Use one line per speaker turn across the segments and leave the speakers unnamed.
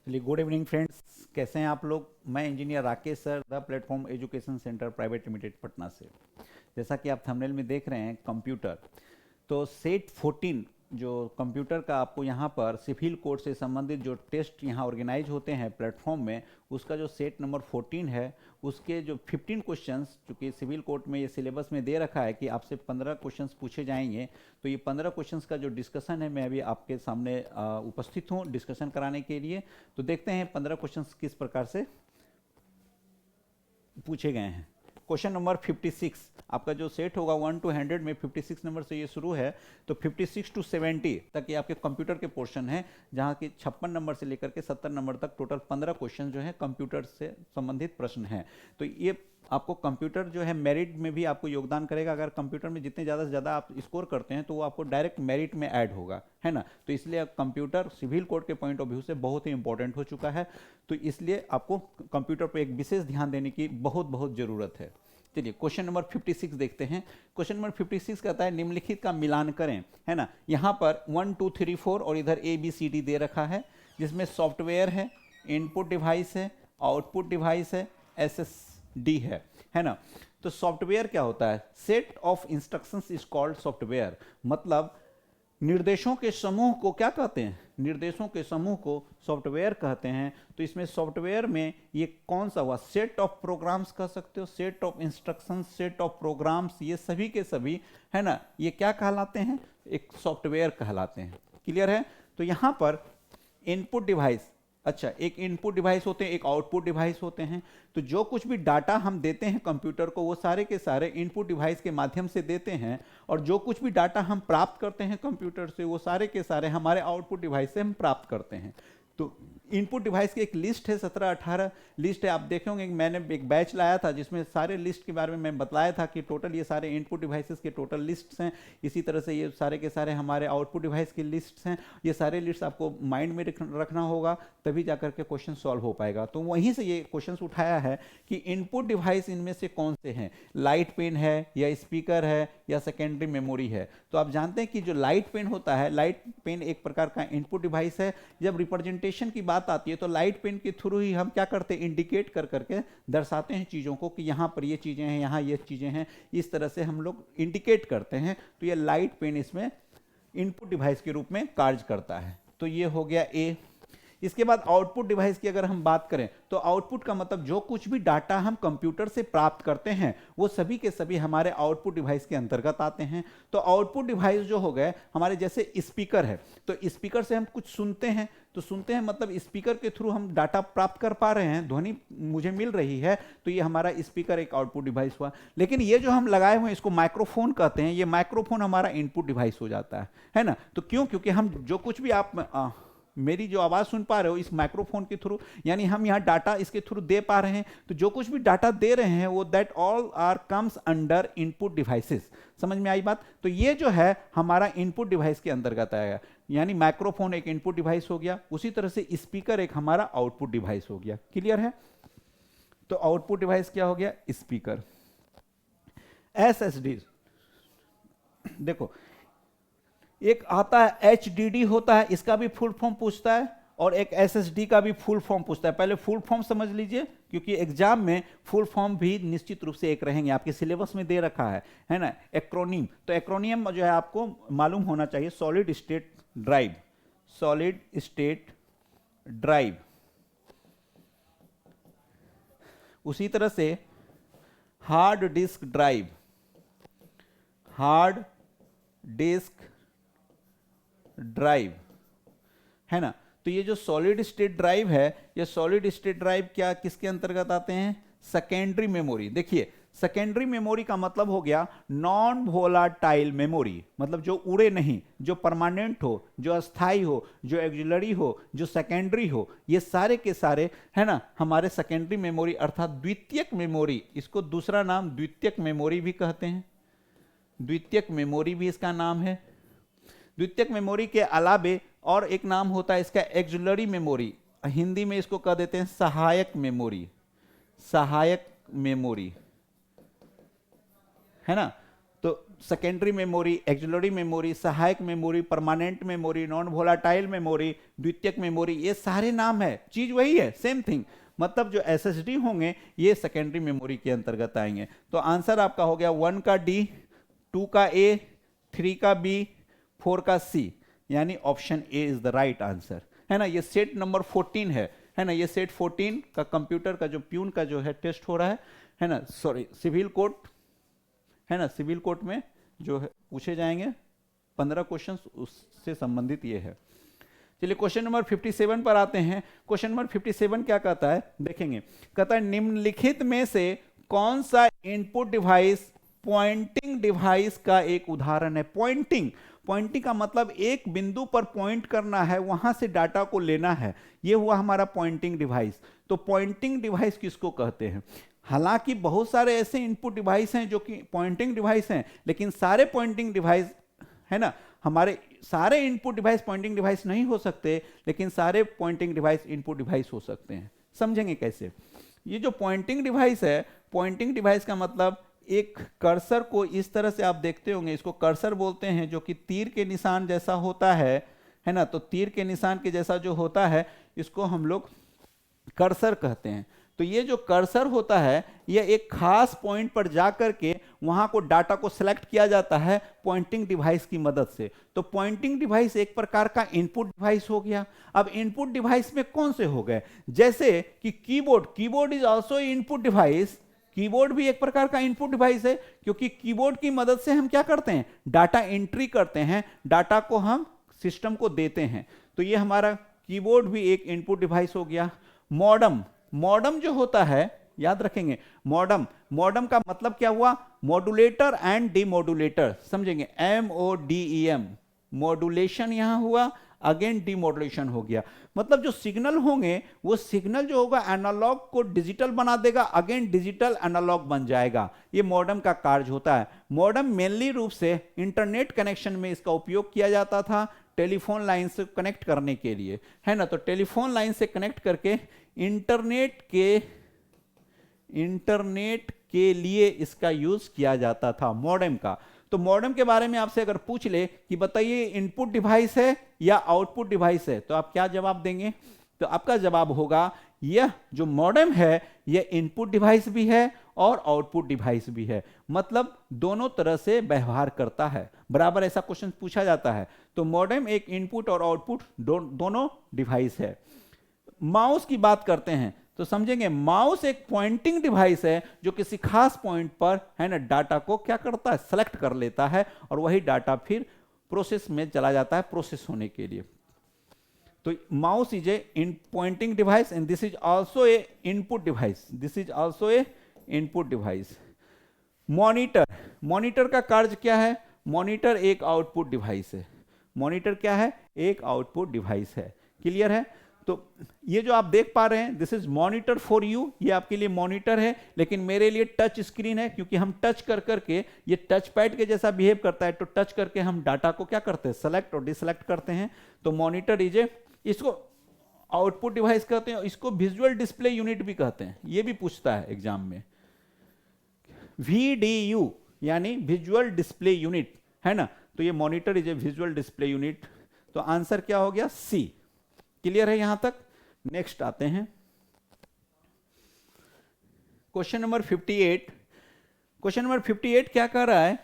चलिए, good evening friends, कैसे हैं आप लोग। मैं engineer Rakesh sir, the platform education centre private limited Patna से। जैसा कि आप थंबनेल में देख रहे हैं, कंप्यूटर, तो सेट 14 जो कंप्यूटर का आपको यहाँ पर सिविल कोड से संबंधित जो टेस्ट यहाँ ऑर्गेनाइज होते हैं प्लेटफॉर्म में, उसका जो सेट नंबर 14 है, उसके जो 15 क्वेश्चंस, चूँकि सिविल कोड में ये सिलेबस में दे रखा है कि आपसे 15 क्वेश्चंस पूछे जाएंगे, तो ये 15 क्वेश्चंस का जो डिस्कशन है, मैं अभी आपके सामने उपस्थित हूँ डिस्कशन कराने के लिए। तो देखते हैं 15 क्वेश्चंस किस प्रकार से पूछे गए हैं। क्वेश्चन नंबर 56, आपका जो सेट होगा 1 to 100 में 56 नंबर से ये शुरू है, तो 56 to 70 तक ये आपके कंप्यूटर के पोर्शन है, जहाँ की 56 नंबर से लेकर के 70 नंबर तक टोटल 15 क्वेश्चन जो है कंप्यूटर से संबंधित प्रश्न हैं। तो ये आपको कंप्यूटर जो है मेरिट में भी आपको योगदान करेगा। अगर कंप्यूटर में जितने ज़्यादा से ज़्यादा आप स्कोर करते हैं तो वो आपको डायरेक्ट मेरिट में ऐड होगा, है ना। तो इसलिए कंप्यूटर सिविल कोड के पॉइंट ऑफ व्यू से बहुत ही इंपॉर्टेंट हो चुका है, तो इसलिए आपको कंप्यूटर पर एक विशेष ध्यान देने की बहुत बहुत ज़रूरत है। चलिए, क्वेश्चन नंबर 56 देखते हैं। क्वेश्चन नंबर 56 कहता है निम्नलिखित का मिलान करें, है ना। यहाँ पर 1 2 3 4 और इधर ABCD दे रखा है, जिसमें सॉफ्टवेयर है, इनपुट डिवाइस है, आउटपुट डिवाइस है, SSD है ना। तो सॉफ्टवेयर क्या होता है? Set of instructions is called software. मतलब निर्देशों के समूह को क्या कहते हैं? निर्देशों के समूह को सॉफ्टवेयर कहते हैं। तो इसमें सॉफ्टवेयर में ये कौन सा हुआ? सेट ऑफ प्रोग्राम्स कह सकते हो, set of instructions, set of programs, ये सभी के सभी, है ना, ये क्या कहलाते हैं? एक सॉफ्टवेयर कहलाते हैं। क्लियर है? तो यहां पर इनपुट डिवाइस, अच्छा, एक इनपुट डिवाइस होते हैं, एक आउटपुट डिवाइस होते हैं। तो जो कुछ भी डाटा हम देते हैं कंप्यूटर को, वो सारे के सारे इनपुट डिवाइस के माध्यम से देते हैं, और जो कुछ भी डाटा हम प्राप्त करते हैं कंप्यूटर से, वो सारे के सारे हमारे आउटपुट डिवाइस से हम प्राप्त करते हैं। तो इनपुट डिवाइस की एक लिस्ट है, 17-18 लिस्ट है। आप देखे होंगे, मैंने एक बैच लाया था जिसमें सारे लिस्ट के बारे में मैं बताया था कि टोटल ये सारे इनपुट डिवाइसेस के टोटल लिस्ट्स हैं। इसी तरह से ये सारे के सारे हमारे आउटपुट डिवाइस की लिस्ट्स हैं। ये सारे लिस्ट आपको माइंड में रखना होगा, तभी जाकर के क्वेश्चन सॉल्व हो पाएगा। तो वहीं से ये क्वेश्चन उठाया है कि इनपुट डिवाइस इनमें से कौन से हैं? लाइट पेन है, या स्पीकर है, या सेकेंडरी मेमोरी है। तो आप जानते हैं कि जो लाइट पेन होता है, लाइट पेन एक प्रकार का इनपुट डिवाइस है। जब रिप्रेजेंटेशन की बात आती है तो लाइट पेन के थ्रू ही हम क्या करते हैं? इंडिकेट कर करके दर्शाते हैं चीज़ों को कि यहाँ पर ये चीज़ें हैं, यहाँ ये चीज़ें हैं, इस तरह से हम लोग इंडिकेट करते हैं। तो ये लाइट पेन इसमें इनपुट डिवाइस के रूप में कार्य करता है। तो ये हो गया ए। इसके बाद आउटपुट डिवाइस की अगर हम बात करें, तो आउटपुट का मतलब जो कुछ भी डाटा हम कंप्यूटर से प्राप्त करते हैं, वो सभी के सभी हमारे आउटपुट डिवाइस के अंतर्गत आते हैं। तो आउटपुट डिवाइस जो हो गए हमारे, जैसे स्पीकर है, तो स्पीकर से हम कुछ सुनते हैं, तो सुनते हैं मतलब स्पीकर के थ्रू हम डाटा प्राप्त कर पा रहे हैं, ध्वनि मुझे मिल रही है, तो ये हमारा स्पीकर एक आउटपुट डिवाइस हुआ। लेकिन ये जो हम लगाए हुए हैं, इसको माइक्रोफोन कहते हैं, ये माइक्रोफोन हमारा इनपुट डिवाइस हो जाता है ना। तो क्यों? क्योंकि हम जो कुछ भी आप मेरी जो आवाज़ सुन पा रहे हो इस माइक्रोफोन के थ्रू, यानी हम यहाँ डाटा इसके थ्रू दे पा रहे हैं। तो जो कुछ भी डाटा दे रहे हैं वो that all are comes under input devices. समझ में आई बात? तो ये जो है हमारा इनपुट डिवाइस के अंतर्गत आएगा, यानी माइक्रोफोन एक इनपुट डिवाइस हो गया, उसी तरह से स्पीकर एक हमारा आउटपुट डिवाइस हो गया। क्लियर है? तो आउटपुट डिवाइस क्या हो गया? स्पीकर। SSD, देखो एक आता है HDD होता है, इसका भी फुल फॉर्म पूछता है, और एक SSD का भी फुल फॉर्म पूछता है। पहले फुल फॉर्म समझ लीजिए, क्योंकि एग्जाम में फुल फॉर्म भी निश्चित रूप से एक रहेंगे, आपके सिलेबस में दे रखा है ना। एक्रोनिम, तो एक्रोनियम जो है आपको मालूम होना चाहिए। Solid state drive, solid state drive, उसी तरह से hard disk drive, hard disk drive, है ना। तो ये जो सॉलिड स्टेट ड्राइव है, ये सॉलिड स्टेट ड्राइव क्या किसके अंतर्गत आते हैं? Secondary memory. देखिए, सेकेंडरी मेमोरी का मतलब हो गया नॉन वोलाटाइल मेमोरी, मतलब जो उड़े नहीं, जो परमानेंट हो, जो अस्थाई हो, जो एक्सिलरी हो, जो सेकेंडरी हो, ये सारे के सारे, है ना, हमारे सेकेंडरी मेमोरी अर्थात द्वितीयक मेमोरी। इसको दूसरा नाम द्वितीयक मेमोरी भी कहते हैं, द्वितीयक मेमोरी भी इसका नाम है। द्वितीयक मेमोरी के अलावे और एक नाम होता है इसका एक्सिलरी मेमोरी, हिंदी में इसको कह देते हैं सहायक मेमोरी, सहायक मेमोरी, है ना। तो सेकेंडरी मेमोरी, एक्सिलरी मेमोरी, सहायक memory, permanent memory, non volatile memory, द्वितीयक मेमोरी, ये सारे नाम है, चीज वही है, सेम थिंग। मतलब जो एसएसडी होंगे ये सेकेंडरी मेमोरी के अंतर्गत आएंगे। तो आंसर आपका हो गया 1 का डी, 2 का ए, 3 का बी, 4 का सी, यानी option A is the right answer, है ना। ये सेट नंबर 14 है ना। ये सेट 14 का कंप्यूटर का जो प्यून का जो है टेस्ट हो रहा है ना। सॉरी, सिविल कोर्ट है ना, सिविल कोर्ट में जो है पूछे जाएंगे 15 क्वेश्चंस, उससे संबंधित ये है। चलिए क्वेश्चन नंबर 57 पर आते हैं। क्वेश्चन नंबर 57 क्या कहता है, देखेंगे। कहता है निम्नलिखित में से कौन सा इनपुट डिवाइस पॉइंटिंग डिवाइस का एक उदाहरण है। पॉइंटिंग का मतलब एक बिंदु पर पॉइंट करना है, वहां से डाटा को लेना है, ये हुआ हमारा पॉइंटिंग डिवाइस। तो पॉइंटिंग डिवाइस किसको कहते हैं। हालांकि बहुत सारे ऐसे इनपुट डिवाइस हैं जो कि पॉइंटिंग डिवाइस हैं, लेकिन सारे पॉइंटिंग डिवाइस है ना, हमारे सारे इनपुट डिवाइस पॉइंटिंग डिवाइस नहीं हो सकते, लेकिन सारे पॉइंटिंग डिवाइस इनपुट डिवाइस हो सकते हैं। समझेंगे कैसे। ये जो पॉइंटिंग डिवाइस है, पॉइंटिंग डिवाइस का मतलब एक कर्सर को इस तरह से आप देखते होंगे, इसको कर्सर बोलते हैं, जो कि तीर के निशान जैसा होता है ना। तो तीर के निशान के जैसा जो होता है इसको हम लोग कर्सर कहते हैं। तो ये जो कर्सर होता है ये एक खास पॉइंट पर जाकर के वहां को डाटा को सिलेक्ट किया जाता है पॉइंटिंग डिवाइस की मदद से। तो पॉइंटिंग डिवाइस एक प्रकार का इनपुट डिवाइस हो गया। अब इनपुट डिवाइस में कौन से हो गए, जैसे कि keyboard is also input device. Keyboard भी एक प्रकार का इनपुट डिवाइस है, क्योंकि कीबोर्ड की मदद से हम क्या करते हैं, डाटा एंट्री करते हैं, डाटा को हम सिस्टम को देते हैं। तो ये हमारा कीबोर्ड भी एक इनपुट डिवाइस हो गया। मॉडम जो होता है, याद रखेंगे, मॉडम का मतलब क्या हुआ, मॉड्यूलेटर एंड डीमॉड्यूलेटर। समझेंगे, MODEM, मॉड्यूलेशन यहां हुआ, अगेन डीमॉड्यूलेशन हो गया। मतलब जो सिग्नल होंगे वो सिग्नल जो होगा एनालॉग को डिजिटल बना देगा, अगेन डिजिटल एनालॉग बन जाएगा। ये मॉडम का कार्य होता है। मॉडम मेनली रूप से इंटरनेट कनेक्शन में इसका उपयोग किया जाता था, टेलीफोन लाइन से कनेक्ट करने के लिए, है ना। तो टेलीफोन लाइन से कनेक्ट करके इंटरनेट के लिए इसका यूज किया जाता था, मॉडेम का। तो मॉडेम के बारे में आपसे अगर पूछ ले कि बताइए इनपुट डिवाइस है या आउटपुट डिवाइस है, तो आप क्या जवाब देंगे। तो आपका जवाब होगा यह जो मॉडेम है यह इनपुट डिवाइस भी है और आउटपुट डिवाइस भी है, मतलब दोनों तरह से व्यवहार करता है। बराबर ऐसा क्वेश्चन पूछा जाता है। तो मॉडेम एक इनपुट और आउटपुट दोनों डिवाइस है। माउस की बात करते हैं तो समझेंगे, माउस एक पॉइंटिंग डिवाइस है जो किसी खास पॉइंट पर है ना डाटा को क्या करता है, सेलेक्ट कर लेता है, और वही डाटा फिर प्रोसेस में चला जाता है प्रोसेस होने के लिए। तो mouse is a pointing device and this is also a input device. Monitor का कार्य क्या है, मॉनिटर एक आउटपुट डिवाइस है। मॉनिटर क्या है, एक आउटपुट डिवाइस है। क्लियर है। तो ये जो आप देख पा रहे हैं, this is monitor for you, ये आपके लिए मॉनिटर है, लेकिन मेरे लिए टच स्क्रीन है, क्योंकि हम टच कर करके, ये टच पैड के जैसा बिहेव करता है, तो टच करके हम डाटा को क्या करते हैं, सेलेक्ट और डिसेलेक्ट करते हैं। तो मॉनिटर इज ए, इसको आउटपुट डिवाइस कहते हैं, इसको विजुअल डिस्प्ले यूनिट भी कहते हैं, ये भी पूछता है एग्जाम में। VDU यानी विजुअल डिस्प्ले यूनिट, है ना। तो ये monitor is a visual display unit. तो आंसर क्या हो गया, सी। क्लियर है यहां तक। नेक्स्ट आते हैं क्वेश्चन नंबर 58। क्वेश्चन नंबर 58 क्या कह रहा है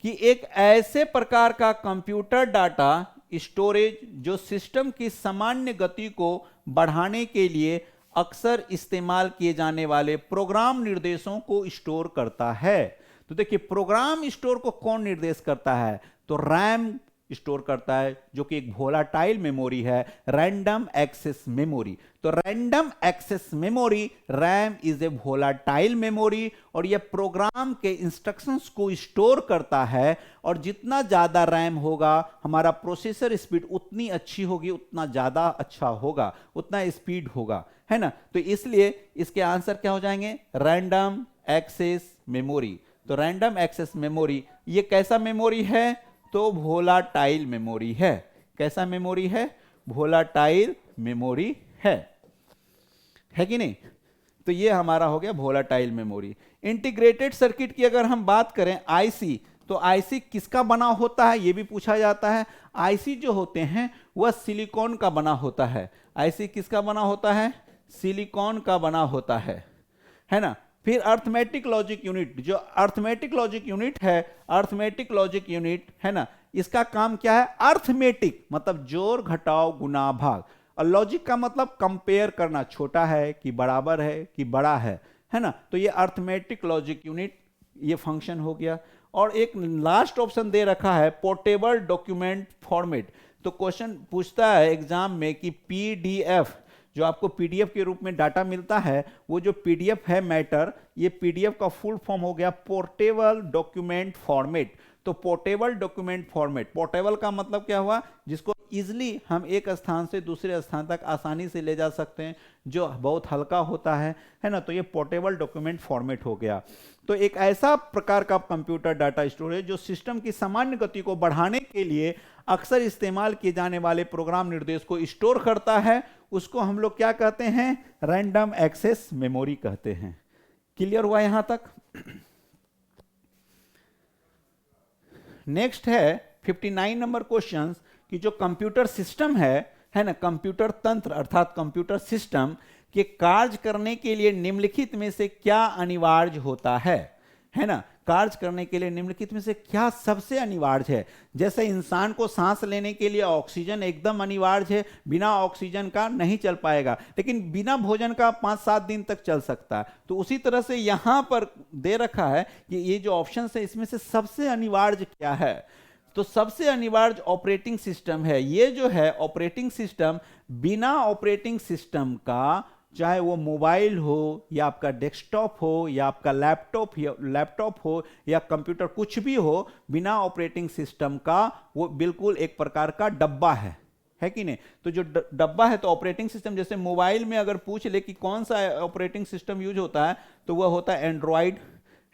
कि एक ऐसे प्रकार का कंप्यूटर डाटा स्टोरेज जो सिस्टम की सामान्य गति को बढ़ाने के लिए अक्सर इस्तेमाल किए जाने वाले प्रोग्राम निर्देशों को स्टोर करता है। तो देखिए, प्रोग्राम स्टोर को कौन निर्देश करता है, तो रैम स्टोर करता है, जो कि एक वोलाटाइल मेमोरी है, रैंडम एक्सेस मेमोरी। तो random access memory, RAM is a volatile memory, और यह प्रोग्राम के इंस्ट्रक्शंस को स्टोर करता है। और जितना ज्यादा रैम होगा, हमारा प्रोसेसर स्पीड उतनी अच्छी होगी, उतना ज्यादा अच्छा होगा, उतना स्पीड होगा, है ना। तो इसलिए इसके आंसर क्या हो जाएंगे, रैंडम एक्सेस मेमोरी। तो रैंडम एक्सेस मेमोरी ये कैसा मेमोरी है, तो वोलाटाइल मेमोरी है। कैसा मेमोरी है, वोलाटाइल मेमोरी है कि नहीं। तो ये हमारा हो गया वोलाटाइल मेमोरी। इंटीग्रेटेड सर्किट की अगर हम बात करें, आईसी, तो आईसी किसका बना होता है ये भी पूछा जाता है। आईसी जो होते हैं वह सिलिकॉन का बना होता है। आईसी किसका बना होता है? सिलिकॉन का बना होता है ना। फिर अर्थमेटिक लॉजिक यूनिट, जो अर्थमेटिक लॉजिक यूनिट है, अर्थमेटिक लॉजिक यूनिट है ना, इसका काम क्या है? अर्थमेटिक मतलब जोड़ घटाव गुना भाग, और लॉजिक का मतलब कंपेयर करना, छोटा है कि बराबर है कि बड़ा है ना। तो ये अर्थमेटिक लॉजिक यूनिट ये फंक्शन हो गया। और एक लास्ट ऑप्शन दे रखा है पोर्टेबल डॉक्यूमेंट फॉर्मेट। तो क्वेश्चन पूछता है एग्जाम में कि पीडीएफ, जो आपको पीडीएफ के रूप में डाटा मिलता है, वो जो पीडीएफ है मैटर, ये पीडीएफ का फुल फॉर्म हो गया पोर्टेबल डॉक्यूमेंट फॉर्मेट। तो पोर्टेबल डॉक्यूमेंट फॉर्मेट, पोर्टेबल का मतलब क्या हुआ? जिसको इजिली हम एक स्थान से दूसरे स्थान तक आसानी से ले जा सकते हैं, जो बहुत हल्का होता है ना। तो ये पोर्टेबल डॉक्यूमेंट फॉर्मेट हो गया। तो एक ऐसा प्रकार का कंप्यूटर डाटा स्टोरेज जो सिस्टम की सामान्य गति को बढ़ाने के लिए अक्सर इस्तेमाल किए जाने वाले प्रोग्राम निर्देश को स्टोर करता है, उसको हम लोग क्या कहते हैं? रैंडम एक्सेस मेमोरी कहते हैं। क्लियर हुआ यहां तक? नेक्स्ट है 59 नंबर क्वेश्चन कि जो कंप्यूटर सिस्टम है ना, कंप्यूटर तंत्र अर्थात कंप्यूटर सिस्टम के कार्य करने के लिए निम्नलिखित में से क्या अनिवार्य होता है ना। कार्य करने के लिए निम्नलिखित में से क्या सबसे अनिवार्य है? जैसे इंसान को सांस लेने के लिए ऑक्सीजन एकदम अनिवार्य है, बिना ऑक्सीजन का नहीं चल पाएगा, लेकिन बिना भोजन का 5-7 दिन तक चल सकता है। तो उसी तरह से यहां पर दे रखा है कि ये जो ऑप्शन है इसमें से सबसे अनिवार्य क्या है? तो सबसे अनिवार्य ऑपरेटिंग सिस्टम है। ये जो है ऑपरेटिंग सिस्टम, बिना ऑपरेटिंग सिस्टम का, चाहे वो मोबाइल हो या आपका डेस्कटॉप हो या आपका लैपटॉप हो या कंप्यूटर, कुछ भी हो, बिना ऑपरेटिंग सिस्टम का वो बिल्कुल एक प्रकार का डब्बा है कि नहीं। तो जो डब्बा है, तो ऑपरेटिंग सिस्टम, जैसे मोबाइल में अगर पूछ ले कि कौन सा ऑपरेटिंग सिस्टम यूज होता है, तो वह होता है एंड्रॉइड,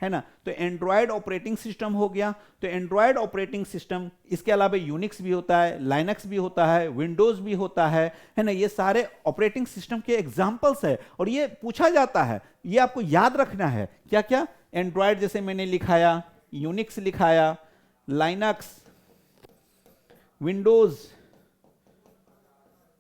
है ना। तो एंड्रॉयड ऑपरेटिंग सिस्टम हो गया। तो एंड्रॉयड ऑपरेटिंग सिस्टम, इसके अलावा यूनिक्स भी होता है, लाइनक्स भी होता है, विंडोज भी होता है ना। ये सारे ऑपरेटिंग सिस्टम के एग्जांपल्स है और ये पूछा जाता है, ये आपको याद रखना है। क्या क्या? एंड्रॉयड जैसे मैंने लिखाया, यूनिक्स लिखाया, लाइनक्स, विंडोज,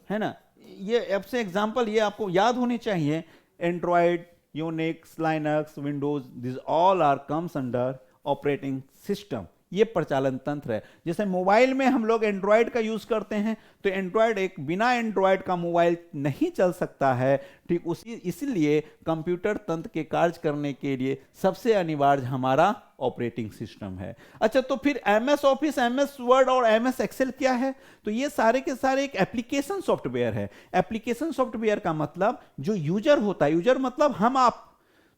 है ना। ये अब से एग्जांपल ये आपको याद होने चाहिए। Android, Unix, Linux, Windows, these all are comes under operating system। ये प्रचालन तंत्र है। जैसे मोबाइल में हम लोग एंड्रॉयड का यूज करते हैं, तो एंड्रॉयड, एक बिना एंड्रॉयड का मोबाइल नहीं चल सकता है, ठीक उसी इसलिए कंप्यूटर तंत्र के कार्य करने के लिए सबसे अनिवार्य हमारा ऑपरेटिंग सिस्टम है। अच्छा, तो फिर एमएस ऑफिस, एमएस वर्ड और एमएस एक्सेल क्या है? तो ये सारे के सारे एक एप्लीकेशन सॉफ्टवेयर है। एप्लीकेशन सॉफ्टवेयर का मतलब जो यूजर होता है, यूजर मतलब हम आप,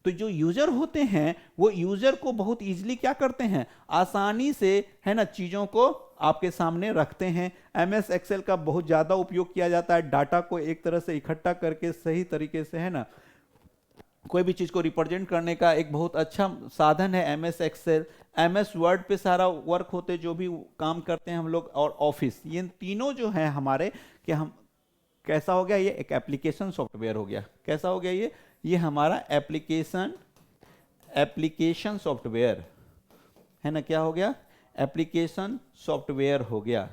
तो जो यूजर होते हैं वो यूजर को बहुत इजीली क्या करते हैं? आसानी से, है ना, चीजों को आपके सामने रखते हैं। एमएस एक्सेल का बहुत ज्यादा उपयोग किया जाता है, डाटा को एक तरह से इकट्ठा करके सही तरीके से, है ना, कोई भी चीज को रिप्रेजेंट करने का एक बहुत अच्छा साधन है एमएस एक्सेल। एमएस वर्ड पे सारा वर्क होते, जो भी काम करते हैं हम लोग, और ऑफिस, ये तीनों जो है हमारे, कि हम कैसा हो गया? ये एक एप्लीकेशन सॉफ्टवेयर हो गया। कैसा हो गया ये हमारा एप्लीकेशन सॉफ्टवेयर, है ना। क्या हो गया? एप्लीकेशन सॉफ्टवेयर हो गया।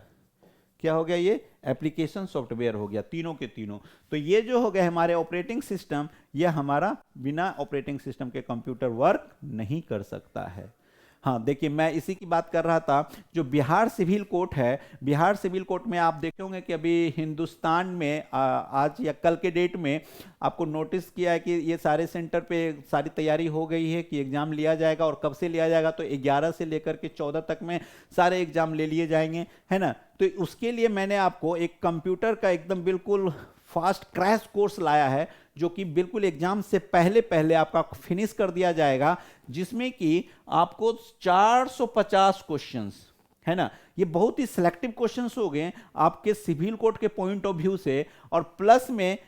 क्या हो गया? ये एप्लीकेशन सॉफ्टवेयर हो गया, तीनों के तीनों। तो ये जो हो गया हमारे ऑपरेटिंग सिस्टम, ये हमारा बिना ऑपरेटिंग सिस्टम के कंप्यूटर वर्क नहीं कर सकता है। हाँ, देखिए, मैं इसी की बात कर रहा था। जो बिहार सिविल कोड है, बिहार सिविल कोड में आप देखे होंगे कि अभी हिंदुस्तान में आज या कल के डेट में आपको नोटिस किया है कि ये सारे सेंटर पे सारी तैयारी हो गई है कि एग्जाम लिया जाएगा। और कब से लिया जाएगा? तो 11 से लेकर के 14 तक में सारे एग्जाम ले लिए जाएंगे, है ना। तो उसके लिए मैंने आपको एक कंप्यूटर का एकदम बिल्कुल फास्ट क्रैश कोर्स लाया है, जो कि बिल्कुल एग्जाम से पहले पहले आपका फिनिश कर दिया जाएगा, जिसमें कि आपको 450 क्वेश्चंस, है ना, ये बहुत ही सिलेक्टिव क्वेश्चंस हो गए आपके सिविल कोड के पॉइंट ऑफ व्यू से। और प्लस में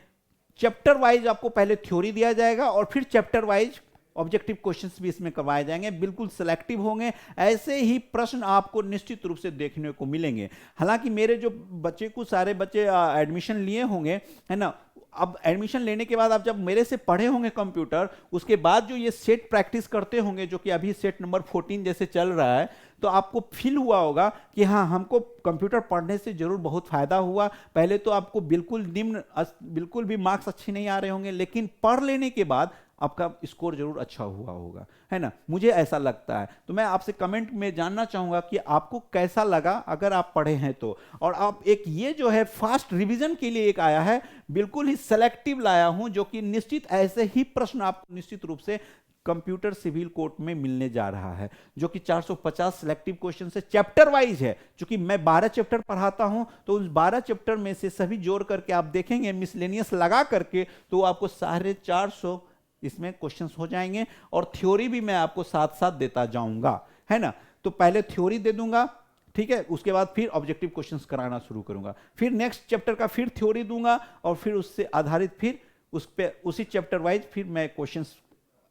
चैप्टर वाइज आपको पहले थ्योरी दिया जाएगा और फिर चैप्टर वाइज ऑब्जेक्टिव क्वेश्चंस भी इसमें करवाए जाएंगे, बिल्कुल सिलेक्टिव होंगे। ऐसे ही प्रश्न आपको निश्चित रूप से देखने को मिलेंगे। हालांकि मेरे जो बच्चे को, सारे बच्चे एडमिशन लिए होंगे, है ना, अब एडमिशन लेने के बाद आप जब मेरे से पढ़े होंगे कंप्यूटर, उसके बाद जो ये सेट प्रैक्टिस करते होंगे, जो कि अभी सेट नंबर 14 जैसे चल रहा है, तो आपको फील हुआ होगा कि हाँ, हमको कंप्यूटर पढ़ने से जरूर बहुत फायदा हुआ। पहले तो आपको बिल्कुल भी मार्क्स अच्छे नहीं आ रहे होंगे, लेकिन पढ़ लेने के बाद आपका स्कोर जरूर अच्छा हुआ होगा, है ना। मुझे ऐसा लगता है। तो मैं आपसे कमेंट में जानना चाहूंगा कि आपको कैसा लगा अगर आप पढ़े हैं तो। और आप एक ये जो है फास्ट रिवीजन के लिए एक आया है, बिल्कुल ही सेलेक्टिव लाया हूं, जो कि निश्चित ऐसे ही प्रश्न आपको निश्चित रूप से कंप्यूटर सिविल कोर्ट में मिलने जा रहा है, जो कि 450 सिलेक्टिव क्वेश्चन से चैप्टर वाइज है। क्योंकि मैं 12 चैप्टर पढ़ाता हूं, तो उस 12 चैप्टर में से सभी जोड़ करके आप देखेंगे, मिसलेनियस लगा करके, तो आपको 450 इसमें क्वेश्चंस हो जाएंगे। और थ्योरी भी मैं आपको साथ साथ देता जाऊंगा, है ना। तो पहले थ्योरी दे दूंगा, ठीक है, उसके बाद फिर ऑब्जेक्टिव क्वेश्चंस कराना शुरू करूंगा, फिर नेक्स्ट चैप्टर का फिर थ्योरी दूंगा, और फिर उससे आधारित फिर उस पे उसी चैप्टर वाइज फिर मैं क्वेश्चंस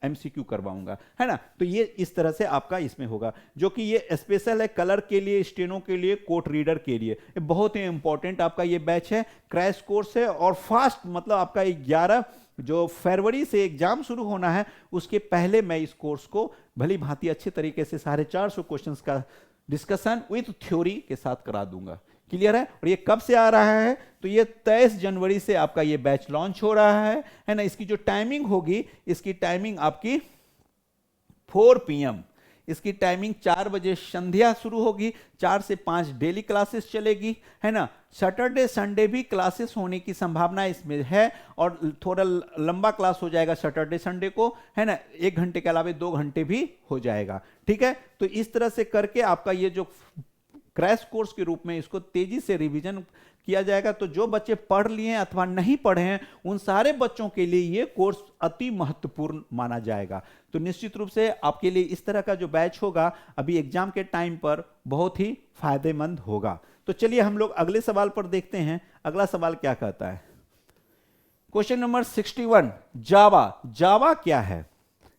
एमसीक्यू करवाऊंगा, है ना। तो ये इस तरह से आपका इसमें होगा, जो कि ये स्पेशल है कलर के लिए, स्टेनो के लिए, कोर्ट रीडर के लिए। ये बहुत ही इंपॉर्टेंट आपका ये बैच है, क्रैश कोर्स है, और फास्ट मतलब आपका 11 जो फरवरी से एग्जाम शुरू होना है, उसके पहले मैं इस कोर्स को भली भांति अच्छे तरीके से 450 क्वेश्चंस का डिस्कशन विथ थ्योरी के साथ करा दूंगा। क्लियर है। और ये कब से आ रहा है, तो ये 23 जनवरी से आपका ये बैच लॉन्च हो रहा है ना। इसकी जो टाइमिंग होगी, इसकी टाइमिंग आपकी 4 PM, इसकी टाइमिंग 4 बजे संध्या शुरू होगी, 4 से 5 डेली क्लासेस चलेगी, है ना। सैटरडे संडे भी क्लासेस होने की संभावना इसमें है, और थोड़ा लंबा क्लास हो जाएगा सैटरडे संडे को, है ना। 1 घंटे के अलावा 2 घंटे भी हो जाएगा, ठीक है। तो इस तरह से करके आपका ये जो क्रैश कोर्स के रूप में इसको तेजी से रिवीजन किया जाएगा। तो जो बच्चे पढ़ लिए हैं अथवा नहीं पढ़े हैं, उन सारे बच्चों के लिए ये कोर्स अति महत्वपूर्ण माना जाएगा। तो निश्चित रूप से आपके लिए इस तरह का जो बैच होगा अभी एग्जाम के टाइम पर बहुत ही फायदेमंद होगा। तो चलिए हम लोग अगले सवाल पर देखते हैं। अगला सवाल क्या कहता है, क्वेश्चन नंबर 61, जावा। जावा क्या है,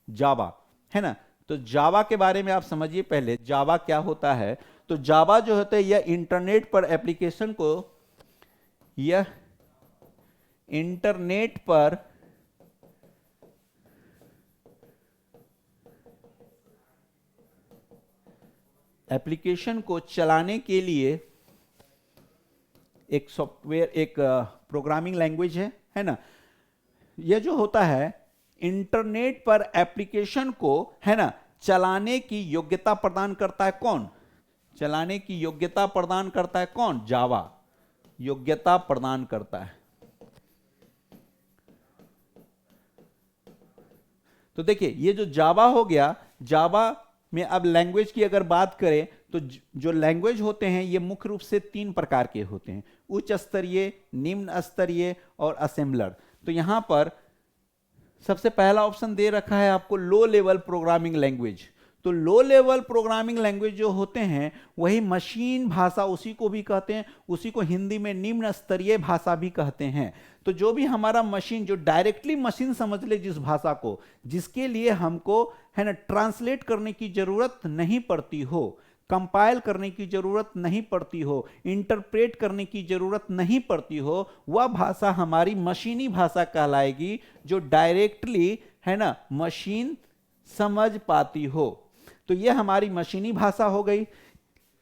जावा, है ना। तो जावा के बारे में आप समझिए पहले, जावा क्या होता है। तो जावा जो होता है, यह इंटरनेट पर एप्लीकेशन को, यह इंटरनेट पर एप्लीकेशन को चलाने के लिए एक सॉफ्टवेयर, एक प्रोग्रामिंग लैंग्वेज है ना। यह जो होता है इंटरनेट पर एप्लीकेशन को, है ना, चलाने की योग्यता प्रदान करता है। कौन चलाने की योग्यता प्रदान करता है? कौन? जावा योग्यता प्रदान करता है। तो देखिए ये जो जावा हो गया, जावा में अब लैंग्वेज की अगर बात करें तो जो लैंग्वेज होते हैं ये मुख्य रूप से 3 प्रकार के होते हैं, उच्च स्तरीय, निम्न स्तरीय और असेंबलर। तो यहां पर सबसे पहला ऑप्शन दे रखा है आपको लो लेवल प्रोग्रामिंग लैंग्वेज। तो लो लेवल प्रोग्रामिंग लैंग्वेज जो होते हैं वही मशीन भाषा उसी को भी कहते हैं, उसी को हिंदी में निम्न स्तरीय भाषा भी कहते हैं। तो जो भी हमारा मशीन, जो डायरेक्टली मशीन समझ ले जिस भाषा को, जिसके लिए हमको, है ना, ट्रांसलेट करने की जरूरत नहीं पड़ती हो, कंपाइल करने की जरूरत नहीं पड़ती हो, इंटरप्रेट करने की जरूरत नहीं पड़ती हो, वह भाषा हमारी मशीनी भाषा कहलाएगी, जो डायरेक्टली, है ना, मशीन समझ पाती हो। तो यह हमारी मशीनी भाषा हो गई।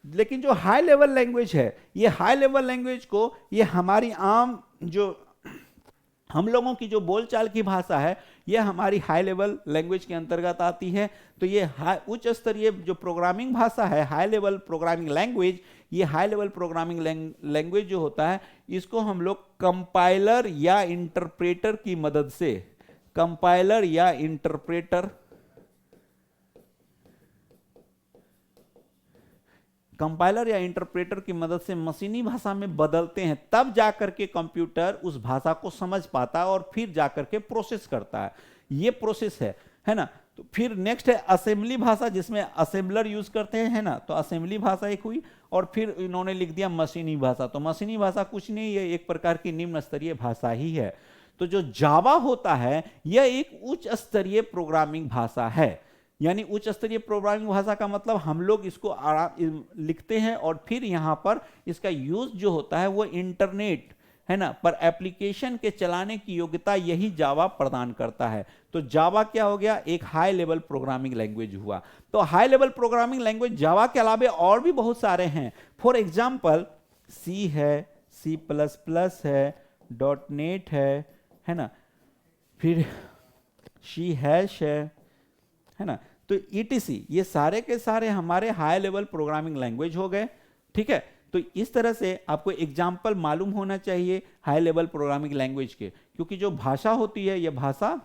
लेकिन जो हाई लेवल लैंग्वेज है, ये हाई लेवल लैंग्वेज को, ये हमारी आम जो हम लोगों की जो बोलचाल की भाषा है, यह हमारी हाई लेवल लैंग्वेज के अंतर्गत आती है। तो ये उच्च स्तरीय जो प्रोग्रामिंग भाषा है, हाई लेवल प्रोग्रामिंग लैंग्वेज, ये हाई लेवल प्रोग्रामिंग लैंग्वेज जो होता है, इसको हम लोग कंपाइलर या इंटरप्रेटर की मदद से, कंपाइलर या इंटरप्रेटर, कंपाइलर या इंटरप्रेटर की मदद से मशीनी भाषा में बदलते हैं, तब जाकर के कंप्यूटर उस भाषा को समझ पाता है और फिर जाकर के प्रोसेस करता है। ये प्रोसेस है ना। तो फिर नेक्स्ट है असेंबली भाषा, जिसमें असेंबलर यूज करते हैं, है ना। तो असेंबली भाषा एक हुई, और फिर इन्होंने लिख दिया मशीनी भाषा। तो मशीनी भाषा कुछ नहीं, ये एक प्रकार की निम्न स्तरीय भाषा ही है। तो जो जावा होता है यह एक उच्च स्तरीय प्रोग्रामिंग भाषा है। यानी उच्च स्तरीय प्रोग्रामिंग भाषा का मतलब हम लोग इसको लिखते हैं और फिर यहां पर इसका यूज जो होता है वो इंटरनेट, है ना, पर एप्लीकेशन के चलाने की योग्यता यही जावा प्रदान करता है। तो जावा क्या हो गया, एक हाई लेवल प्रोग्रामिंग लैंग्वेज हुआ। तो हाई लेवल प्रोग्रामिंग लैंग्वेज जावा के अलावा और भी बहुत सारे हैं। फॉर एग्जांपल सी है, सी प्लस प्लस है, डॉट नेट है ना, फिर शी हैश है ना। तो ईटीसी ये सारे के सारे हमारे हाई लेवल प्रोग्रामिंग लैंग्वेज हो गए। ठीक है, तो इस तरह से आपको एग्जाम्पल मालूम होना चाहिए हाई लेवल प्रोग्रामिंग लैंग्वेज के, क्योंकि जो भाषा होती है यह भाषा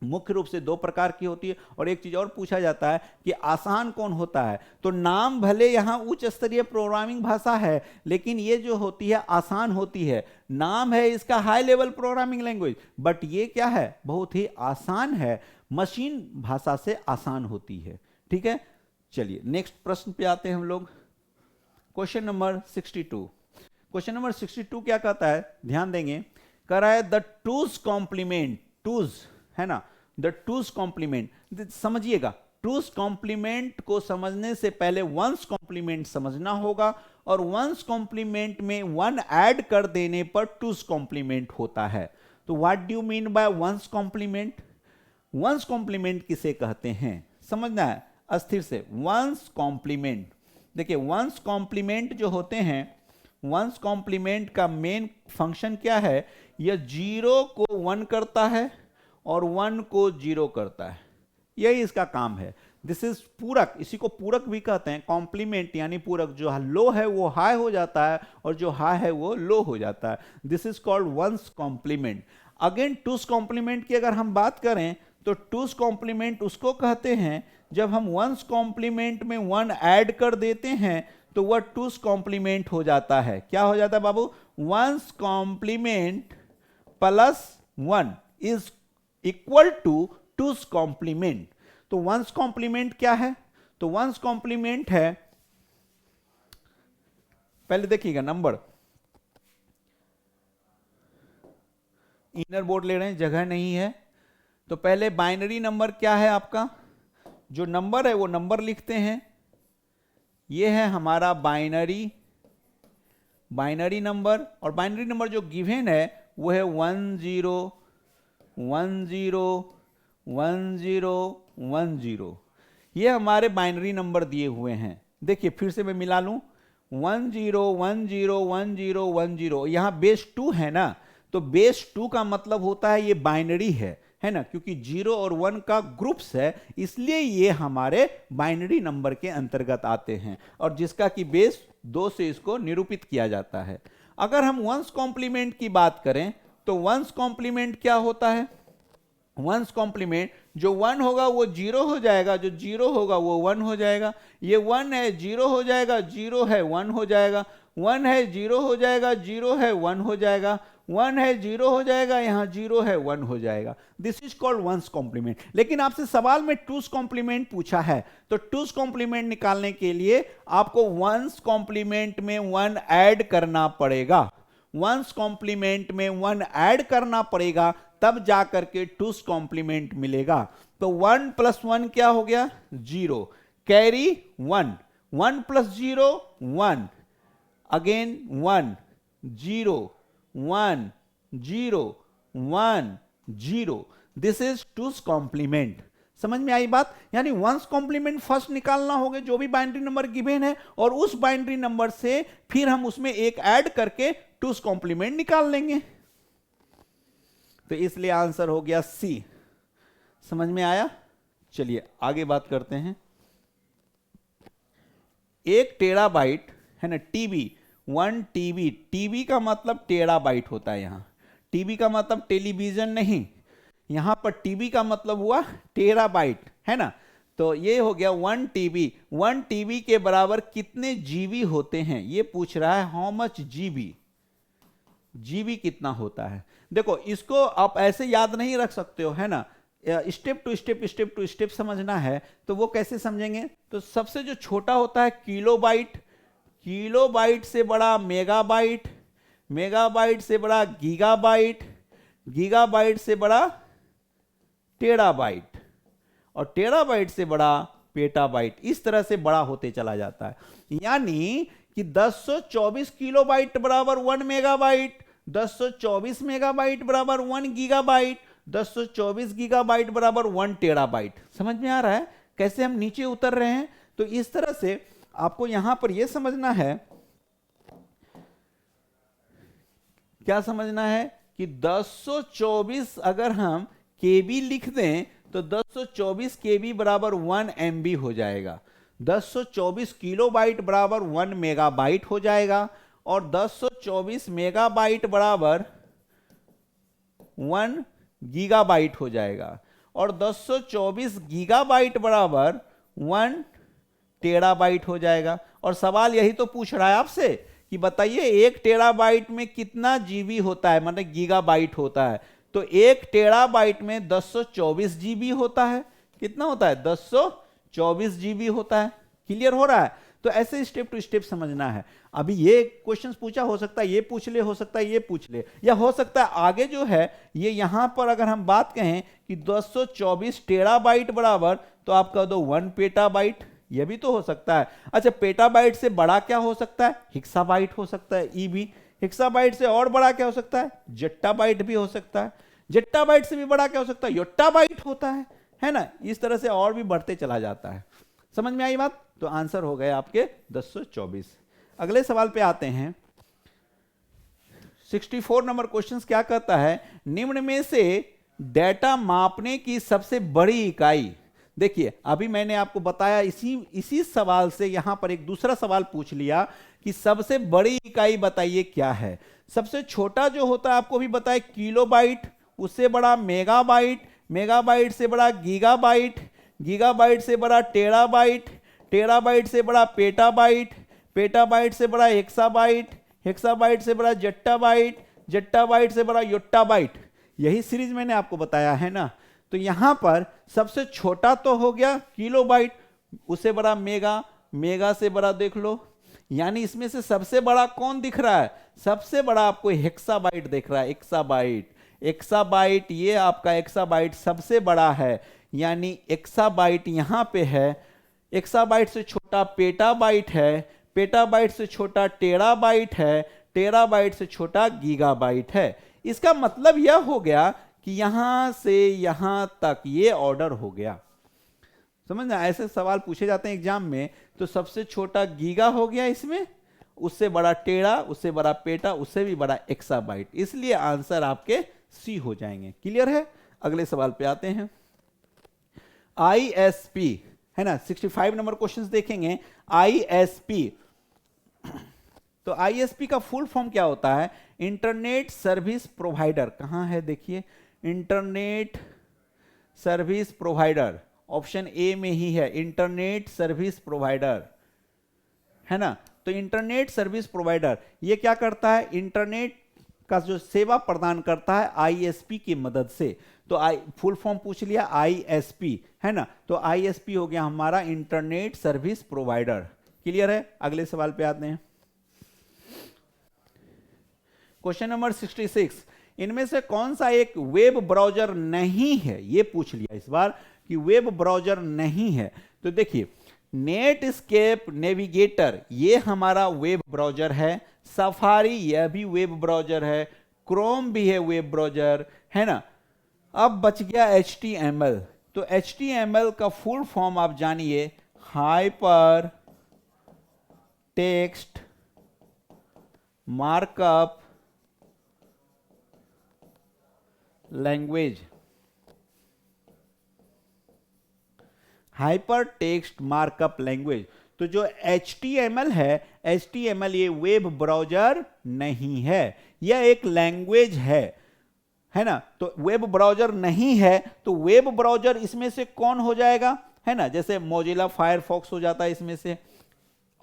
मुख्य रूप से दो प्रकार की होती है। और एक चीज और पूछा जाता है कि आसान कौन होता है, तो नाम भले यहां उच्च स्तरीय प्रोग्रामिंग भाषा है, लेकिन ये जो होती है आसान होती है। नाम है इसका high level programming language, but ये क्या है, बहुत ही आसान है, मशीन भाषा से आसान होती है। ठीक है, चलिए नेक्स्ट प्रश्न पे आते हैं हम लोग। Question number 62। क्वेश्चन नंबर 62 क्या कहता है, ध्यान देंगे, कह रहा है द टूज कॉम्प्लीमेंट, टूज है ना, द टूज कॉम्प्लीमेंट। समझिएगा, टूज कॉम्प्लीमेंट को समझने से पहले वंस कॉम्प्लीमेंट समझना होगा, और वंस कॉम्प्लीमेंट में वन ऐड कर देने पर टूज कॉम्प्लीमेंट होता है। तो what do you mean by one's complement? One's complement किसे कहते हैं समझना है अस्थिर से। वंस कॉम्प्लीमेंट, देखिए वंस कॉम्प्लीमेंट जो होते हैं, वंस कॉम्प्लीमेंट का मेन फंक्शन क्या है, यह जीरो को वन करता है और वन को जीरो करता है, यही इसका काम है। दिस इज पूरक, इसी को पूरक भी कहते हैं। कॉम्प्लीमेंट यानी पूरक, जो लो है वो हाई हो जाता है और जो हाई है वो लो हो जाता है। This is called one's complement. Again two's complement की अगर हम बात करें तो टूस कॉम्प्लीमेंट उसको कहते हैं जब हम वंस कॉम्प्लीमेंट में वन ऐड कर देते हैं तो वह टूस कॉम्प्लीमेंट हो जाता है। क्या हो जाता है बाबू? One's complement plus one is equal to two's complement. तो वंस कॉम्प्लीमेंट क्या है? तो वंस कॉम्प्लीमेंट है, पहले देखिएगा नंबर, इनर बोर्ड ले रहे हैं, जगह नहीं है, तो पहले बाइनरी नंबर क्या है आपका, जो नंबर है वो नंबर लिखते हैं, ये है हमारा बाइनरी नंबर। और बाइनरी नंबर जो गिवन है वो है 10 10 10 10। ये हमारे बाइनरी नंबर दिए हुए हैं। देखिए फिर से मैं मिला लूं, 10 10 10 10। यहां बेस 2 है ना, तो बेस 2 का मतलब होता है ये बाइनरी है ना, क्योंकि 0 और 1 का ग्रुप्स है, इसलिए ये हमारे बाइनरी नंबर के अंतर्गत आते हैं, और जिसका कि बेस 2 से इसको निरूपित किया जाता है। अगर हम वंस कॉम्प्लीमेंट की बात करें तो वंस कॉम्प्लीमेंट क्या होता है? वंस कॉम्प्लीमेंट, जो 1 होगा वो 0 हो जाएगा, जो 0 होगा वो 1 हो जाएगा। ये 1 है 0 हो जाएगा, 0 है 1 हो जाएगा, 1 है 0 हो जाएगा, 0 है 1 हो जाएगा, 1 है 0 हो जाएगा, यहां 0 है 1 हो जाएगा। This is called one's complement. लेकिन आपसे सवाल में टूस कॉम्प्लीमेंट पूछा है, तो टूस कॉम्प्लीमेंट निकालने के लिए आपको वंस कॉम्प्लीमेंट में 1 ऐड करना पड़ेगा। वंस कॉम्प्लीमेंट में 1 ऐड करना पड़ेगा, तब जाकर के टूस कॉम्प्लीमेंट मिलेगा। तो 1 प्लस 1 क्या हो गया? 0, carry 1, 1 plus 0 1, again 1 0 1 0 1 0। This is two's complement. समझ में आई बात? यानी वंस कॉम्प्लीमेंट फर्स्ट निकालना होगा जो भी बाइनरी नंबर गिवन है, और उस बाइनरी नंबर से फिर हम उसमें एक ऐड करके टूस कॉम्प्लीमेंट निकाल लेंगे। तो इसलिए आंसर हो गया सी। समझ में आया? चलिए आगे बात करते हैं। 1 टेराबाइट है ना, टीबी 1 टीबी, टीबी का मतलब टेराबाइट होता है। यहां टीबी का मतलब टेलीविजन नहीं, यहां पर टीबी का मतलब हुआ टेराबाइट, है ना। तो ये हो गया 1 टीबी। 1 टीबी के बराबर कितने जीबी होते हैं, ये पूछ रहा है। हाउ मच जीबी, जीबी कितना होता है। देखो इसको आप ऐसे याद नहीं रख सकते हो, है ना, स्टेप टू स्टेप समझना है। तो वो कैसे समझेंगे? तो सबसे जो छोटा होता है किलोबाइट, किलोबाइट से बड़ा मेगाबाइट, मेगाबाइट से बड़ा गीगाबाइट, गीगाबाइट से बड़ा टेराबाइट, और टेराबाइट से बड़ा पेटाबाइट। इस तरह से बड़ा होते चला जाता है। यानी कि 1024 किलोबाइट बराबर 1 मेगाबाइट, 1024 मेगाबाइट बराबर 1 गीगाबाइट, 1024 गीगाबाइट बराबर 1 टेराबाइट। समझ में आ रहा है कैसे हम नीचे उतर रहे हैं? तो इस तरह से आपको यहां पर यह समझना है, क्या समझना है कि 1024 अगर हम केबी लिख दें तो 1024 केबी बराबर 1 एमबी हो जाएगा, 1024 किलोबाइट बराबर 1 मेगाबाइट हो जाएगा, और 1024 मेगाबाइट बराबर 1 गीगाबाइट हो जाएगा, और 1024 गीगाबाइट बराबर 1 टेराबाइट हो जाएगा। और सवाल यही तो पूछ रहा है आपसे कि बताइए 1 टेराबाइट में कितना जीबी होता है, मतलब गीगाबाइट होता है। तो 1 टेराबाइट में 1024 जीबी होता है। कितना होता है? 1024 जीबी होता है। क्लियर हो रहा है? तो ऐसे स्टेप टू स्टेप समझना है। अभी ये क्वेश्चंस पूछा, हो सकता है ये पूछ ले, हो सकता है ये पूछ ले, या हो सकता है आगे जो है ये यहां पर अगर हम बात कहें कि 224 टेराबाइट बराबर, तो आप कह दो 1 पेटाबाइट, ये भी तो हो सकता है। अच्छा, पेटाबाइट से बड़ा क्या हो सकता है? हेक्साबाइट हो सकता है, ईबी। हेक्साबाइट से और बड़ा क्या हो सकता है? जेट्टाबाइट भी हो सकता है। जेट्टाबाइट से भी बड़ा क्या हो सकता है? योट्टाबाइट होता है ना? इस तरह से और भी बढ़ते चला जाता है। समझ में आई बात? तो आंसर हो गए आपके 1024। अगले सवाल पे आते हैं। 64 नंबर क्वेश्चन क्या कहता है? निम्न में से डेटा मापने की सबसे बड़ी इकाई। देखिए, अभी मैंने आपको बताया, इसी सवाल से यहां पर एक दूसरा सवाल पूछ लिया कि सबसे बड़ी इकाई बताइए क्या है। सबसे छोटा जो होता है आपको भी बताया किलोबाइट, उससे बड़ा मेगाबाइट, मेगाबाइट से बड़ा गीगाबाइट, गीगाबाइट से बड़ा टेराबाइट, टेराबाइट से बड़ा पेटाबाइट, पेटाबाइट से बड़ा हेक्साबाइट, हेक्साबाइट से बड़ा जेट्टाबाइट, जेट्टाबाइट से बड़ा योट्टाबाइट। यही सीरीज मैंने आपको बताया है ना। तो यहां पर सबसे छोटा तो हो गया किलोबाइट, उससे बड़ा मेगा, मेगा से बड़ा देख लो, यानी इसमें से सबसे बड़ा कौन दिख रहा है? सबसे बड़ा आपको हेक्साबाइट दिख रहा है, एक्साबाइट। एक्साबाइट, ये आपका एक्साबाइट सबसे बड़ा है, यानी एक्साबाइट यहां पे है। एक्साबाइट से छोटा पेटाबाइट है, पेटाबाइट से छोटा टेराबाइट है, टेराबाइट से छोटा गीगाबाइट है। इसका मतलब यह हो गया कि यहां से यहां तक ये ऑर्डर हो गया। समझना? ऐसे सवाल पूछे जाते हैं एग्जाम में। तो सबसे छोटा गीगा हो गया इसमें, उससे बड़ा टेरा, उससे बड़ा पेटा, उससे भी बड़ा एक्साबाइट, इसलिए आंसर आपके सी हो जाएंगे। क्लियर है? अगले सवाल पे आते हैं। आईएसपी है ना, 65 नंबर क्वेश्चंस देखेंगे। आईएसपी, तो आईएसपी का फुल फॉर्म क्या होता है? Internet service provider. कहां है देखिए, internet service provider, option A में ही है, इंटरनेट सर्विस प्रोवाइडर, है ना। तो इंटरनेट सर्विस प्रोवाइडर ये क्या करता है? इंटरनेट का जो सेवा प्रदान करता है आईएसपी की मदद से। तो फुल फॉर्म पूछ लिया आईएसपी, है ना। तो आईएसपी हो गया हमारा इंटरनेट सर्विस प्रोवाइडर। क्लियर है? अगले सवाल पे आते हैं। क्वेश्चन नंबर 66, इनमें से कौन सा एक वेब ब्राउजर नहीं है? ये पूछ लिया इस बार कि वेब ब्राउजर नहीं है। तो देखिए, नेटस्केप नेविगेटर ये हमारा वेब ब्राउजर है, सफारी यह भी वेब ब्राउजर है, क्रोम भी है वेब ब्राउजर, है ना। अब बच गया HTML। तो HTML का फुल फॉर्म आप जानिए, hyper text markup language. Hyper text markup language. तो जो HTML है, HTML ये वेब ब्राउजर नहीं है, यह एक लैंग्वेज है ना। तो वेब ब्राउजर नहीं है, तो वेब ब्राउजर इसमें से कौन हो जाएगा, है ना। जैसे मोजिला फायरफॉक्स हो जाता है इसमें से।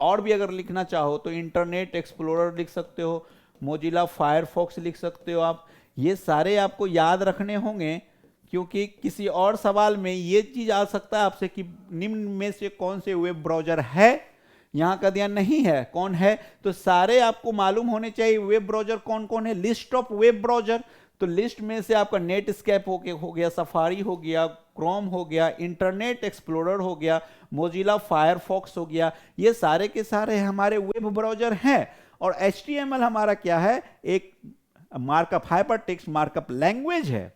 और भी अगर लिखना चाहो तो इंटरनेट एक्सप्लोरर लिख सकते हो, मोजिला फायरफॉक्स लिख सकते हो आप। ये सारे आपको याद रखने होंगे, क्योंकि किसी और सवाल में ये चीज आ सकता है आपसे कि निम्न में से कौन से वेब ब्राउजर है, यहां का दिया नहीं है, कौन है। तो सारे आपको मालूम होने चाहिए वेब ब्राउजर कौन कौन है, लिस्ट ऑफ वेब ब्राउजर। तो लिस्ट में से आपका नेटस्केप हो गया, सफारी हो गया, क्रोम हो गया, इंटरनेट एक्सप्लोरर हो गया, मोजिला फायरफॉक्स हो गया, ये सारे के सारे हमारे वेब ब्राउजर हैं। और HTML हमारा क्या है? एक markup hyper text markup language है।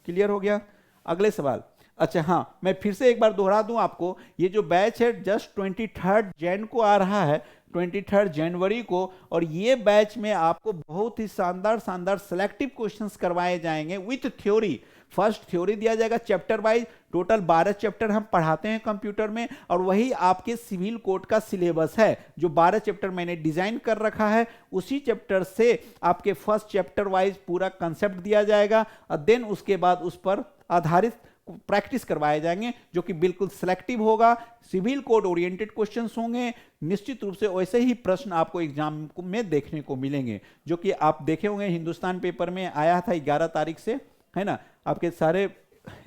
क्लियर हो गया? अगले सवाल। अच्छा हाँ, मैं फिर से एक बार दोहरा दूं आपको, ये जो बैच है जस्ट 23 जैन को आ रहा है, 23 जनवरी को, और ये बैच में आपको बहुत ही शानदार शानदार सिलेक्टिव क्वेश्चंस करवाए जाएंगे विथ थ्योरी। फर्स्ट थ्योरी दिया जाएगा चैप्टर वाइज, टोटल 12 चैप्टर हम पढ़ाते हैं कंप्यूटर में, और वही आपके सिविल कोड का सिलेबस है। जो 12 चैप्टर मैंने डिजाइन कर रखा है, उसी चैप्टर से आपके फर्स्ट चैप्टर वाइज पूरा कंसेप्ट दिया जाएगा, और देन उसके बाद उस पर आधारित प्रैक्टिस करवाए जाएंगे, जो कि बिल्कुल सिलेक्टिव होगा, सिविल कोड ओरिएंटेड क्वेश्चंस होंगे। निश्चित रूप से वैसे ही प्रश्न आपको एग्जाम में देखने को मिलेंगे, जो कि आप देखे होंगे हिंदुस्तान पेपर में आया था 11 तारीख से, है ना। आपके सारे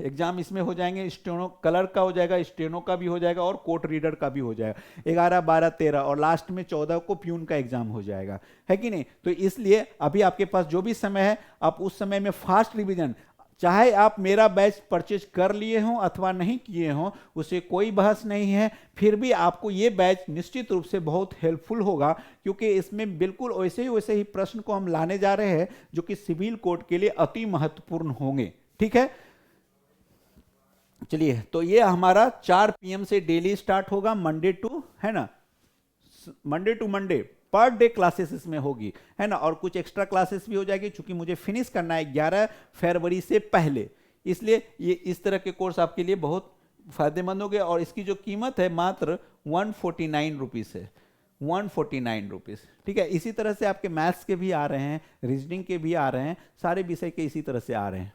एग्जाम इसमें हो जाएंगे, स्टेनो कलर का हो जाएगा, स्टेनो का भी हो जाएगा, और कोर्ट रीडर का भी हो जाएगा। 11, 12, 13 और लास्ट में 14 को प्यून का एग्जाम हो जाएगा, है कि नहीं। तो इसलिए अभी आपके पास जो भी समय है, आप उस समय में फास्ट रिवीजन, चाहे आप मेरा बैच परचेज कर लिए हों अथवा नहीं किए हों, उसे कोई बहस नहीं है, फिर भी आपको ये बैच निश्चित रूप से बहुत हेल्पफुल होगा, क्योंकि इसमें बिल्कुल वैसे ही प्रश्न को हम लाने जा रहे हैं जो कि सिविल कोड के लिए अति महत्वपूर्ण होंगे। ठीक है, चलिए, तो ये हमारा 4 PM से डेली स्टार्ट होगा, मंडे टू, है ना, Monday to Monday per day classes इसमें होगी, है ना, और कुछ एक्स्ट्रा क्लासेस भी हो जाएगी, क्योंकि मुझे फिनिश करना है 11 फरवरी से पहले, इसलिए ये इस तरह के कोर्स आपके लिए बहुत फायदेमंद होंगे। और इसकी जो कीमत है मात्र 149 रुपीज़ है, 149 रुपीज़। ठीक है, इसी तरह से आपके मैथ्स के भी आ रहे हैं, रीजनिंग के भी आ रहे हैं, सारे विषय के इसी तरह से आ रहे हैं।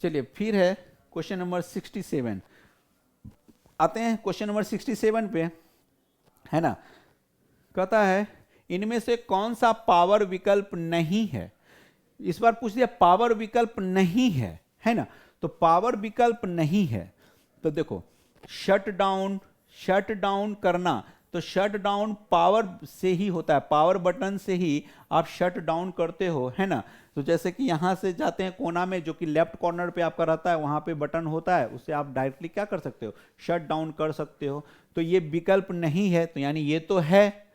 चलिए, फिर है क्वेश्चन नंबर 67, आते हैं क्वेश्चन नंबर 67 पे, है ना। कहता है इनमें से कौन सा पावर विकल्प नहीं है। इस बार पूछ दिया पावर विकल्प नहीं है, है ना। तो पावर विकल्प नहीं है, तो देखो, शट डाउन करना, तो शट डाउन पावर से ही होता है, पावर बटन से ही आप शट डाउन करते हो, है ना। तो जैसे कि यहां से जाते हैं कोना में, जो कि लेफ्ट कॉर्नर पे आपका रहता है, वहां पे बटन होता है, उससे आप डायरेक्टली क्या कर सकते हो, शट डाउन कर सकते हो। तो ये विकल्प नहीं है, तो यानी ये तो है।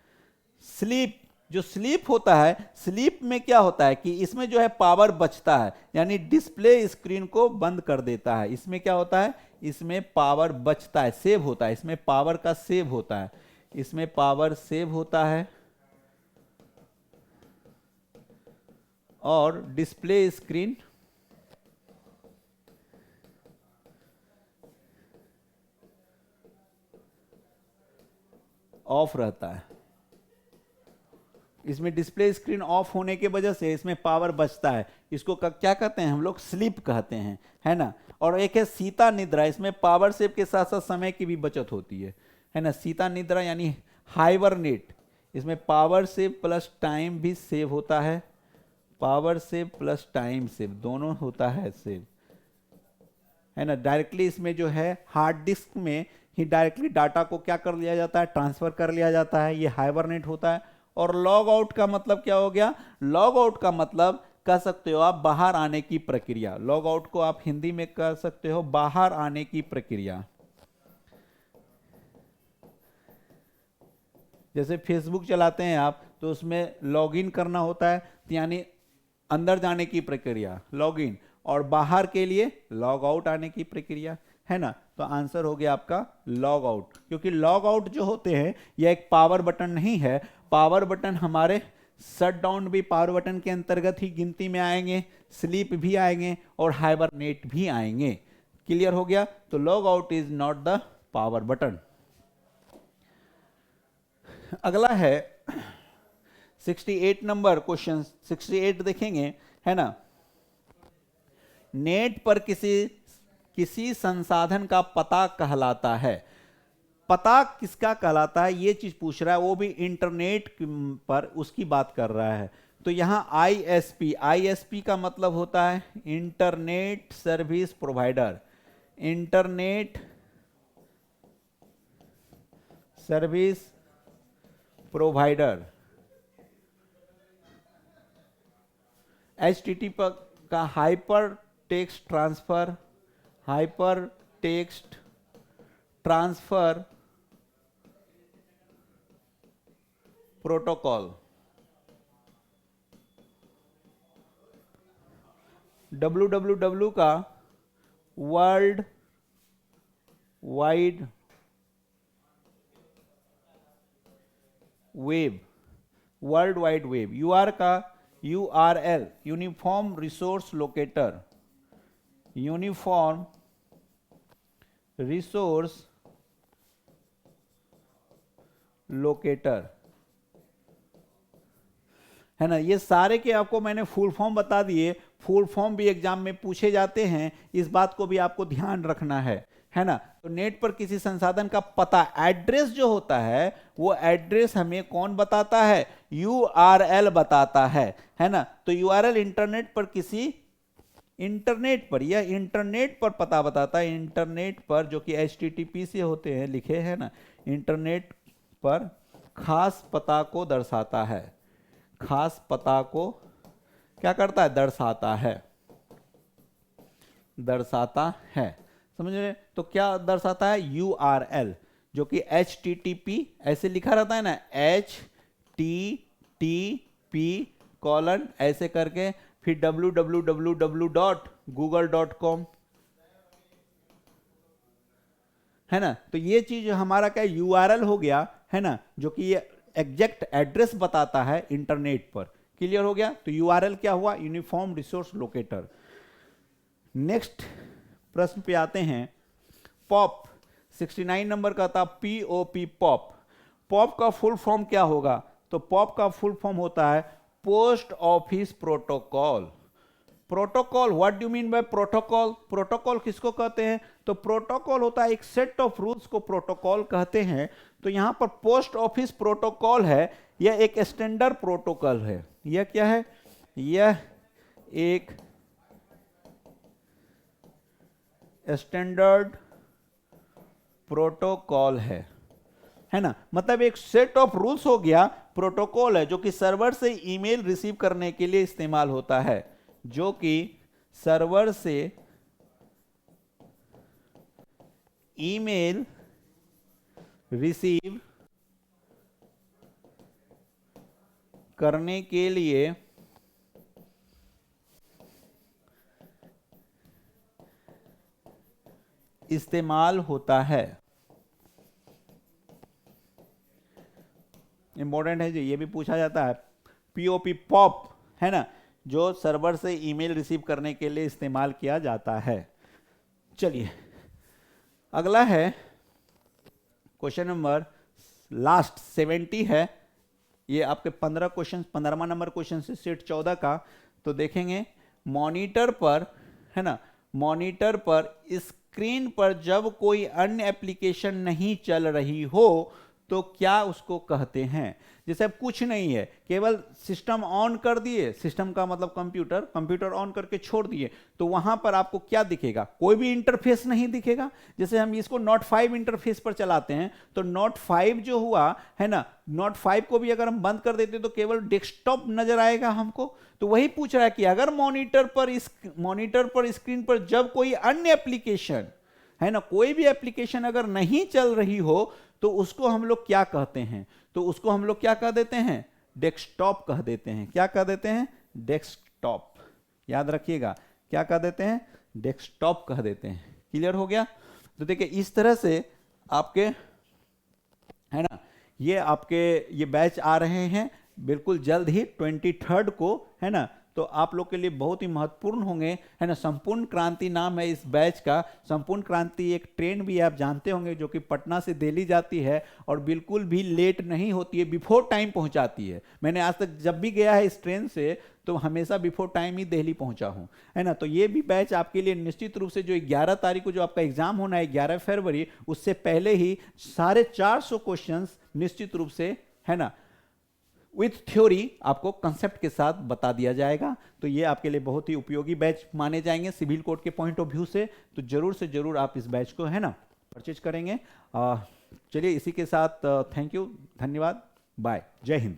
स्लीप, जो स्लीप होता है, स्लीप में क्या होता है कि इसमें जो है पावर बचता है, यानी डिस्प्ले स्क्रीन को बंद कर देता है। इसमें क्या होता है, इसमें पावर बचता है, सेव होता है, इसमें पावर का सेव होता है, इसमें पावर सेव होता है, और डिस्प्ले स्क्रीन ऑफ रहता है। इसमें डिस्प्ले स्क्रीन ऑफ होने की वजह से इसमें पावर बचता है। इसको क्या कहते हैं हम लोग, स्लीप कहते हैं, है ना। और एक है सीता निद्रा, इसमें पावर सेव के साथ साथ समय की भी बचत होती है ना। सीता निद्रा यानी हाइबरनेट, इसमें पावर सेव प्लस टाइम भी सेव होता है, power save plus time save दोनों होता है सेव, है ना। डायरेक्टली इसमें जो है हार्ड डिस्क में ही डायरेक्टली डाटा को क्या कर लिया जाता है, ट्रांसफर कर लिया जाता है, ये हाइबरनेट होता है। और लॉग आउट का मतलब क्या हो गया, लॉग आउट का मतलब कह सकते हो आप बाहर आने की प्रक्रिया, लॉग आउट को आप हिंदी में कह सकते हो बाहर आने की प्रक्रिया। जैसे फेसबुक चलाते हैं आप, तो उसमें लॉगिन करना होता है, यानी अंदर जाने की प्रक्रिया लॉगिन, और बाहर के लिए लॉग आउट आने की प्रक्रिया, है ना। तो आंसर हो गया आपका लॉग आउट, क्योंकि लॉग आउट जो होते हैं यह एक पावर बटन नहीं है। पावर बटन हमारे शट डाउन भी पावर बटन के अंतर्गत ही गिनती में आएंगे, स्लीप भी आएंगे, और हाइबरनेट भी आएंगे। क्लियर हो गया, तो log out is not the power button. अगला है 68 नंबर क्वेश्चन, 68 देखेंगे, है ना। नेट पर किसी संसाधन का पता कहलाता है, पता किसका कहलाता है ये चीज पूछ रहा है, वो भी इंटरनेट पर उसकी बात कर रहा है। तो यहां आईएसपी का मतलब होता है internet service provider, internet service provider. HTTP का hyper text transfer protocol, www का world wide web, world wide web, UR का URL, uniform resource locator, uniform resource locator, है ना। ये सारे के आपको मैंने फुल फॉर्म बता दिए। फुल फॉर्म भी एग्जाम में पूछे जाते हैं, इस बात को भी आपको ध्यान रखना है ना। तो नेट पर किसी संसाधन का पता, एड्रेस जो होता है, वो एड्रेस हमें कौन बताता है? URL बताता है ना। तो URL इंटरनेट पर किसी, इंटरनेट पर, यह इंटरनेट पर पता बताता है, इंटरनेट पर, जो कि HTTP से होते हैं, लिखे हैं ना, इंटरनेट पर खास पता को दर्शाता है, खास पता को क्या करता है? दर्शाता है, दर्शाता है, समझ रहे? तो क्या दर्शाता है? URL, जो कि HTTP ऐसे लिखा रहता है ना, HTTP : ऐसे करके, फिर www.google.com, है ना। तो ये चीज हमारा क्या URL हो गया, है ना, जो कि ये एग्जैक्ट एड्रेस बताता है इंटरनेट पर। क्लियर हो गया? तो URL क्या हुआ? Uniform resource locator. नेक्स्ट प्रश्न पे आते हैं। पॉप 69 नंबर का था, POP, पॉप। पॉप का फुल फॉर्म क्या होगा? तो पॉप का फुल फॉर्म होता है post office protocol. Protocol, what do mean by protocol? Protocol किसको कहते हैं? तो प्रोटोकॉल होता है एक सेट ऑफ रूल्स को प्रोटोकॉल कहते हैं। तो यहां पर पोस्ट ऑफिस प्रोटोकॉल है, यह एक स्टैंडर्ड प्रोटोकॉल है। यह क्या है? यह एक स्टैंडर्ड प्रोटोकॉल है ना। मतलब एक सेट ऑफ रूल्स हो गया, प्रोटोकॉल है, जो कि सर्वर से ईमेल रिसीव करने के लिए इस्तेमाल होता है, जो कि सर्वर से ईमेल रिसीव करने के लिए इस्तेमाल होता है। इंपॉर्टेंट है जी, ये भी पूछा जाता है। POP, पॉप, है ना, जो सर्वर से ईमेल रिसीव करने के लिए इस्तेमाल किया जाता है। चलिए अगला है क्वेश्चन नंबर लास्ट 70 है। ये आपके 15 क्वेश्चन, 15वां नंबर क्वेश्चन से सेट 14 का। तो देखेंगे मॉनिटर पर, है ना, मॉनिटर पर स्क्रीन पर जब कोई अन्य एप्लीकेशन नहीं चल रही हो तो क्या उसको कहते हैं? जैसे अब कुछ नहीं है, केवल सिस्टम ऑन कर दिए, सिस्टम का मतलब कंप्यूटर, कंप्यूटर ऑन करके छोड़ दिए, तो वहां पर आपको क्या दिखेगा? कोई भी इंटरफेस नहीं दिखेगा। जैसे हम इसको नोट 5 इंटरफेस पर चलाते हैं, तो नोट 5 जो हुआ, है ना, नोट 5 को भी अगर हम बंद कर देते तो केवल डेस्कटॉप नजर आएगा हमको। तो वही पूछ रहा है कि अगर मॉनिटर पर स्क्रीन पर जब कोई अन्य एप्लीकेशन, है ना, कोई भी एप्लीकेशन अगर नहीं चल रही हो तो उसको हम लोग क्या कहते हैं? तो उसको हम लोग क्या कह देते हैं? डेस्कटॉप कह देते हैं। क्या कह देते हैं? डेस्कटॉप। याद रखिएगा, क्या कह देते हैं? डेस्कटॉप कह देते हैं। क्लियर हो गया? तो देखिए इस तरह से आपके, है ना, ये आपके ये बैच आ रहे हैं बिल्कुल जल्द ही 23 को, है ना। तो आप लोग के लिए बहुत ही महत्वपूर्ण होंगे, है ना। संपूर्ण क्रांति नाम है इस बैच का। संपूर्ण क्रांति एक ट्रेन भी आप जानते होंगे, जो कि पटना से दिल्ली जाती है और बिल्कुल भी लेट नहीं होती है, बिफोर टाइम पहुंचाती है। मैंने आज तक जब भी गया है इस ट्रेन से तो हमेशा बिफोर टाइम ही दिल्ली पहुंचा हूं, है ना। तो ये भी बैच आपके लिए निश्चित रूप से, जो 11 तारीख को जो आपका एग्जाम होना है 11 फरवरी, उससे पहले ही 450 क्वेश्चन निश्चित रूप से, है ना, विथ थ्योरी आपको कंसेप्ट के साथ बता दिया जाएगा। तो ये आपके लिए बहुत ही उपयोगी बैच माने जाएंगे सिविल कोड के पॉइंट ऑफ व्यू से। तो जरूर से जरूर आप इस बैच को, है ना, परचेज करेंगे। चलिए इसी के साथ थैंक यू, धन्यवाद, बाय, जय हिंद।